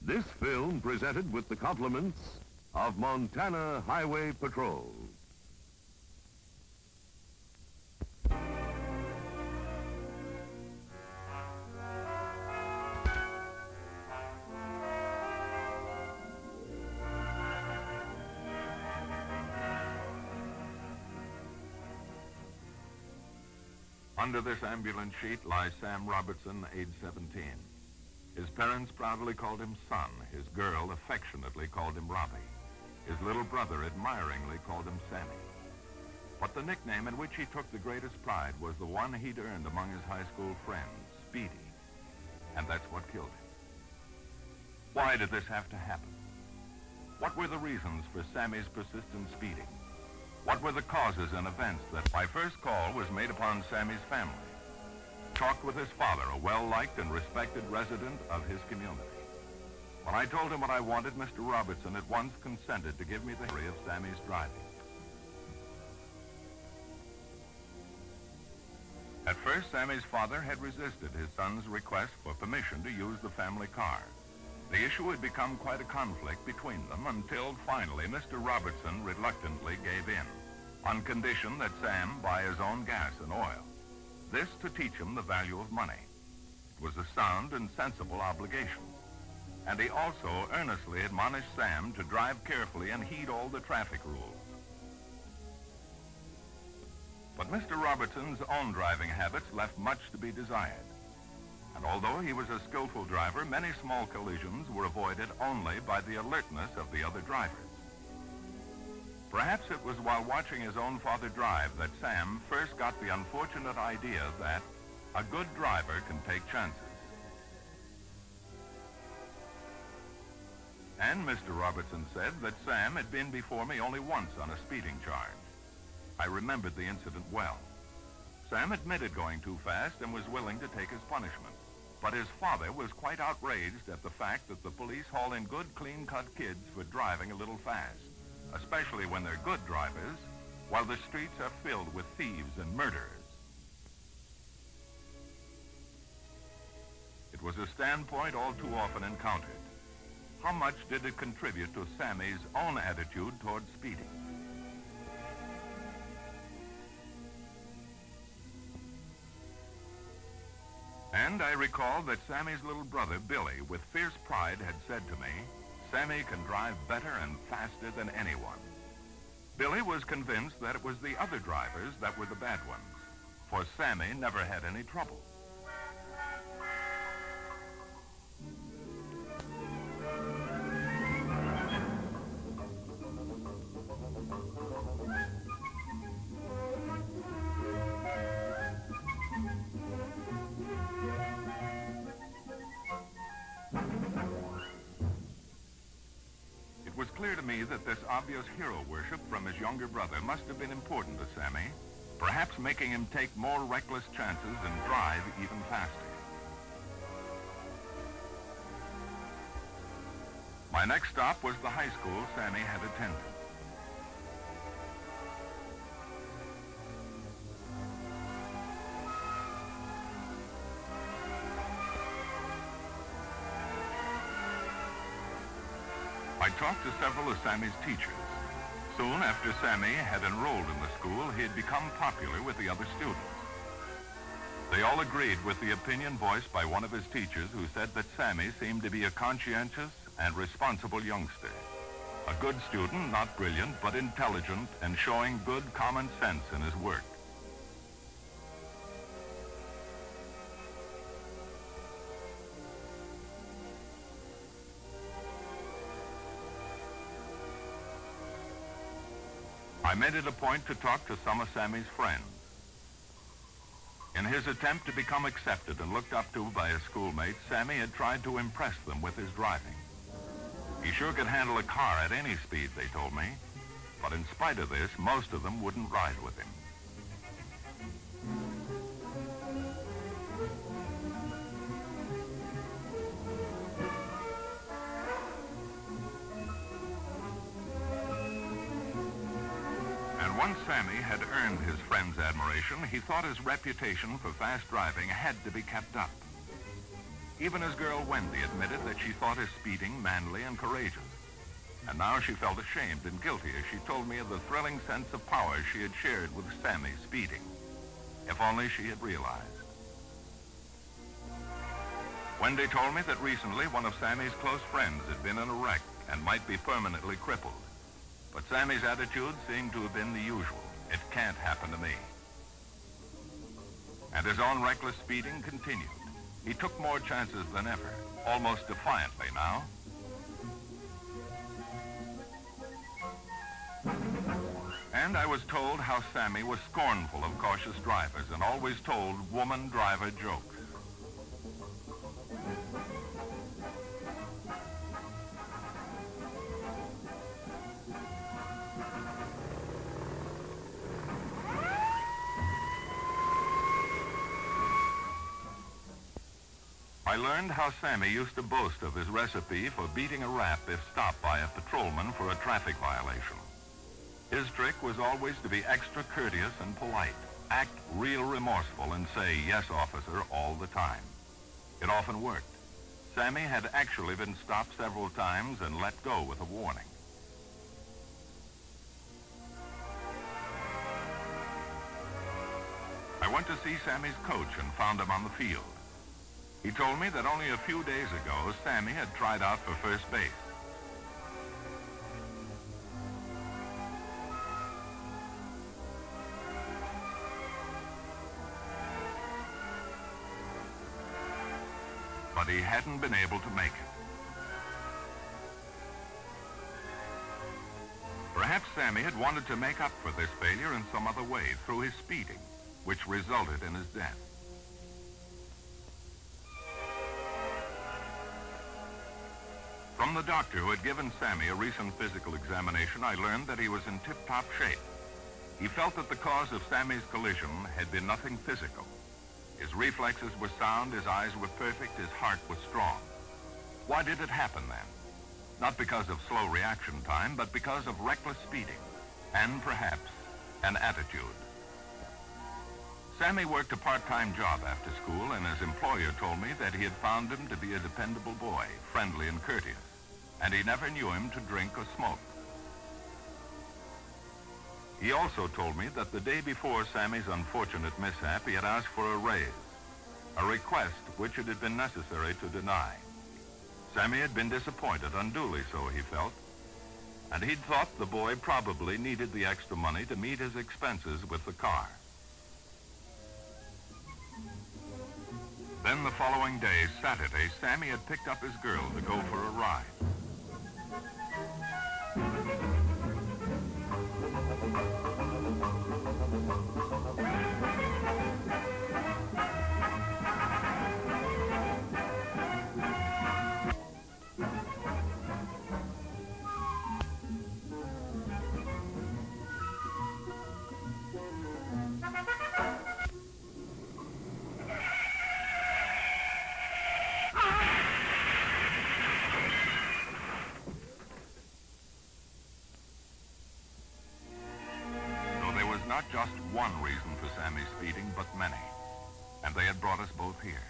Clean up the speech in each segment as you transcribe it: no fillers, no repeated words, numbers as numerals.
This film presented with the compliments of Montana Highway Patrol. Under this ambulance sheet lies Sam Robertson, age 17. His parents proudly called him Son. His girl affectionately called him Robbie. His little brother admiringly called him Sammy. But the nickname in which he took the greatest pride was the one he'd earned among his high school friends, Speedy. And that's what killed him. Why did this have to happen? What were the reasons for Sammy's persistent speeding? What were the causes and events that my first call was made upon Sammy's family? Talked with his father, a well-liked and respected resident of his community. When I told him what I wanted, Mr. Robertson at once consented to give me the history of Sammy's driving. At first, Sammy's father had resisted his son's request for permission to use the family car. The issue had become quite a conflict between them until finally Mr. Robertson reluctantly gave in, on condition that Sam buy his own gas and oil. This to teach him the value of money. It was a sound and sensible obligation. And he also earnestly admonished Sam to drive carefully and heed all the traffic rules. But Mr. Robertson's own driving habits left much to be desired. And although he was a skillful driver, many small collisions were avoided only by the alertness of the other drivers. Perhaps it was while watching his own father drive that Sam first got the unfortunate idea that a good driver can take chances. And Mr. Robertson said that Sam had been before me only once on a speeding charge. I remembered the incident well. Sam admitted going too fast and was willing to take his punishment. But his father was quite outraged at the fact that the police haul in good, clean-cut kids for driving a little fast, especially when they're good drivers, while the streets are filled with thieves and murderers. It was a standpoint all too often encountered. How much did it contribute to Sammy's own attitude toward speeding? And I recall that Sammy's little brother, Billy, with fierce pride had said to me, "Sammy can drive better and faster than anyone." Billy was convinced that it was the other drivers that were the bad ones, for Sammy never had any trouble. It was clear to me that this obvious hero worship from his younger brother must have been important to Sammy, perhaps making him take more reckless chances and drive even faster. My next stop was the high school Sammy had attended. I talked to several of Sammy's teachers. Soon after Sammy had enrolled in the school, he had become popular with the other students. They all agreed with the opinion voiced by one of his teachers who said that Sammy seemed to be a conscientious and responsible youngster. A good student, not brilliant, but intelligent and showing good common sense in his work. I made it a point to talk to some of Sammy's friends. In his attempt to become accepted and looked up to by his schoolmates, Sammy had tried to impress them with his driving. He sure could handle a car at any speed, they told me. But in spite of this, most of them wouldn't ride with him. Once Sammy had earned his friends' admiration, he thought his reputation for fast driving had to be kept up. Even his girl Wendy admitted that she thought his speeding manly and courageous. And now she felt ashamed and guilty as she told me of the thrilling sense of power she had shared with Sammy speeding. If only she had realized. Wendy told me that recently one of Sammy's close friends had been in a wreck and might be permanently crippled. But Sammy's attitude seemed to have been the usual. It can't happen to me. And his own reckless speeding continued. He took more chances than ever, almost defiantly now. And I was told how Sammy was scornful of cautious drivers and always told woman driver jokes. I learned how Sammy used to boast of his recipe for beating a rap if stopped by a patrolman for a traffic violation. His trick was always to be extra courteous and polite, act real remorseful, and say, "Yes, officer," all the time. It often worked. Sammy had actually been stopped several times and let go with a warning. I went to see Sammy's coach and found him on the field. He told me that only a few days ago, Sammy had tried out for first base. But he hadn't been able to make it. Perhaps Sammy had wanted to make up for this failure in some other way through his speeding, which resulted in his death. From the doctor who had given Sammy a recent physical examination, I learned that he was in tip-top shape. He felt that the cause of Sammy's collision had been nothing physical. His reflexes were sound, his eyes were perfect, his heart was strong. Why did it happen then? Not because of slow reaction time, but because of reckless speeding, and perhaps an attitude. Sammy worked a part-time job after school, and his employer told me that he had found him to be a dependable boy, friendly and courteous, and he never knew him to drink or smoke. He also told me that the day before Sammy's unfortunate mishap, he had asked for a raise, a request which it had been necessary to deny. Sammy had been disappointed, unduly so, he felt, and he'd thought the boy probably needed the extra money to meet his expenses with the car. Then the following day, Saturday, Sammy had picked up his girl to go for a ride. Not just one reason for Sammy's speeding, but many. And they had brought us both here.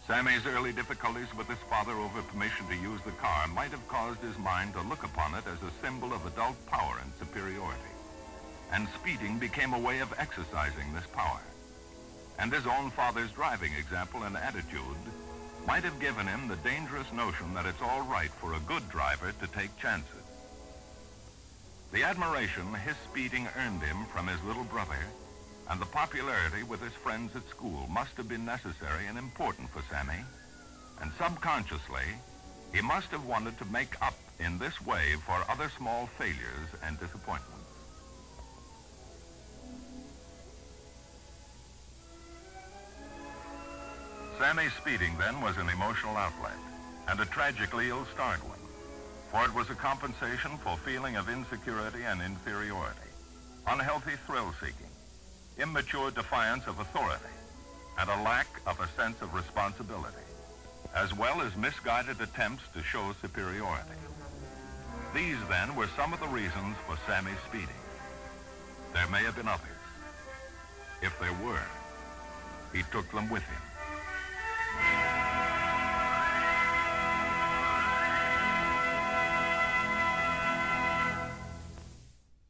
Sammy's early difficulties with his father over permission to use the car might have caused his mind to look upon it as a symbol of adult power and superiority. And speeding became a way of exercising this power. And his own father's driving example and attitude might have given him the dangerous notion that it's all right for a good driver to take chances. The admiration his speeding earned him from his little brother and the popularity with his friends at school must have been necessary and important for Sammy, and subconsciously, he must have wanted to make up in this way for other small failures and disappointments. Sammy's speeding then was an emotional outlet, and a tragically ill-starred one. For it was a compensation for feeling of insecurity and inferiority, unhealthy thrill-seeking, immature defiance of authority, and a lack of a sense of responsibility, as well as misguided attempts to show superiority. These, then, were some of the reasons for Sammy's speeding. There may have been others. If there were, he took them with him.